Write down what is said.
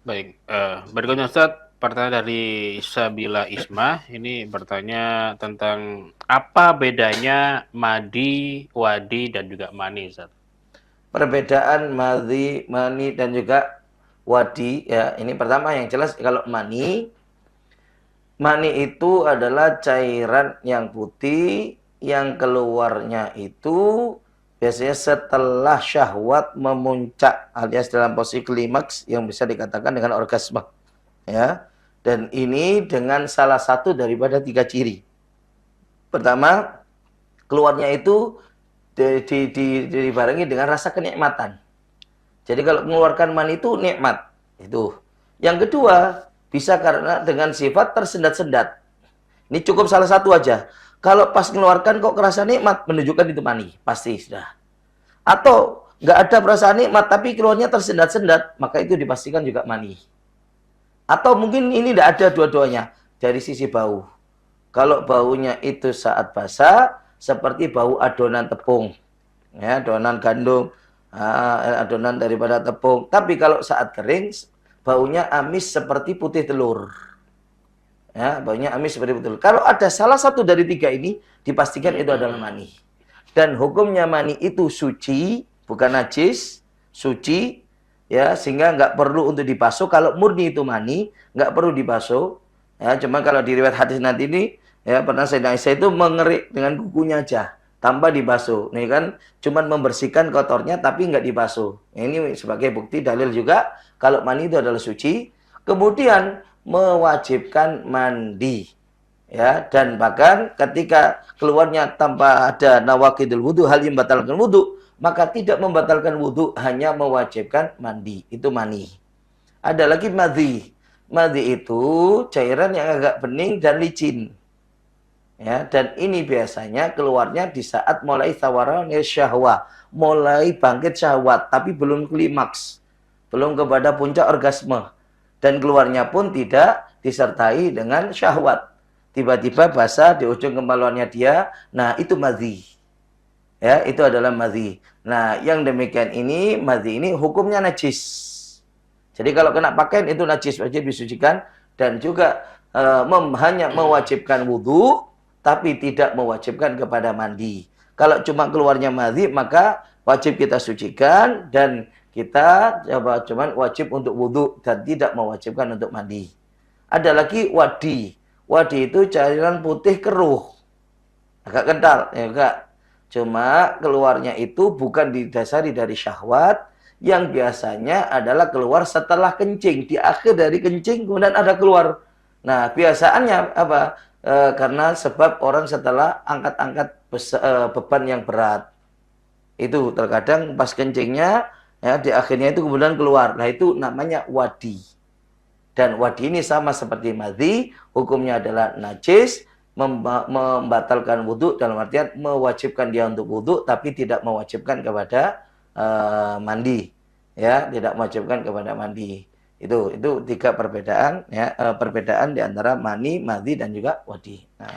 Baik, berikutnya Ustaz, pertanyaan dari Sabila Isma, ini bertanya tentang apa bedanya madi, wadi, dan juga mani, Ustaz? Perbedaan madhi, mani dan juga wadi ya. Ini pertama yang jelas kalau mani itu adalah cairan yang putih yang keluarnya itu biasanya setelah syahwat memuncak alias dalam posisi klimaks yang bisa dikatakan dengan orgasme ya. Dan ini dengan salah satu daripada tiga ciri. Pertama, keluarnya itu dibarengi dengan rasa kenikmatan. Jadi kalau mengeluarkan mani itu nikmat. Itu. Yang kedua, bisa karena dengan sifat tersendat-sendat. Ini cukup salah satu aja. Kalau pas mengeluarkan kok kerasa nikmat, menunjukkan itu mani. Pasti sudah. Atau nggak ada perasaan nikmat, tapi keluarnya tersendat-sendat, maka itu dipastikan juga mani. Atau mungkin ini tidak ada dua-duanya. Dari sisi bau. Kalau baunya itu saat basah, seperti bau adonan tepung. Ya, adonan gandum, adonan daripada tepung. Tapi kalau saat kering, baunya amis seperti putih telur. Ya, baunya amis seperti putih telur. Kalau ada salah satu dari tiga ini, dipastikan itu adalah mani. Dan hukumnya mani itu suci, bukan najis, suci, ya, sehingga nggak perlu untuk dibasuh. Kalau murni itu mani, nggak perlu dibasuh. Ya, cuma kalau di riwayat hadis nanti ini, ya pernah Sayyidah Aisyah itu mengerik dengan kukunya aja tanpa dibasuh. Nih kan cuman membersihkan kotornya tapi nggak dibasuh. Ini sebagai bukti dalil juga kalau mani itu adalah suci. Kemudian mewajibkan mandi. Ya, dan bahkan ketika keluarnya tanpa ada nawaqidul wudu, hal yang membatalkan wudu, maka tidak membatalkan wudu, hanya mewajibkan mandi. Itu mani. Ada lagi madhi. Madhi itu cairan yang agak bening dan licin. Ya, dan ini biasanya keluarnya di saat mulai tawaran syahwat, mulai bangkit syahwat, tapi belum klimaks, belum kepada puncak orgasme, dan keluarnya pun tidak disertai dengan syahwat. Tiba-tiba basah di ujung kemaluannya dia, nah itu madhi. Ya, itu adalah madhi. Nah, yang demikian ini, madhi ini hukumnya najis. Jadi kalau kena pakaian itu najis, wajib disucikan dan juga hanya mewajibkan wudhu, tapi tidak mewajibkan kepada mandi. Kalau cuma keluarnya madhi, maka wajib kita sucikan dan kita cuman wajib untuk wudhu dan tidak mewajibkan untuk mandi. Ada lagi wadi. Wadi itu cairan putih keruh, agak kental, ya enggak. Cuma keluarnya itu bukan didasari dari syahwat, yang biasanya adalah keluar setelah kencing. Di akhir dari kencing kemudian ada keluar. Nah, biasaannya apa? Karena sebab orang setelah angkat-angkat beban yang berat. Itu terkadang pas kencingnya, ya di akhirnya itu kemudian keluar. Nah, itu namanya wadi. Dan wadi ini sama seperti madhi, hukumnya adalah najis, membatalkan wudhu dalam artian mewajibkan dia untuk wudhu, tapi tidak mewajibkan kepada mandi, ya, tidak mewajibkan kepada mandi. Itu tiga perbedaan, ya, perbedaan di antara mani, madhi dan juga wadi. Nah.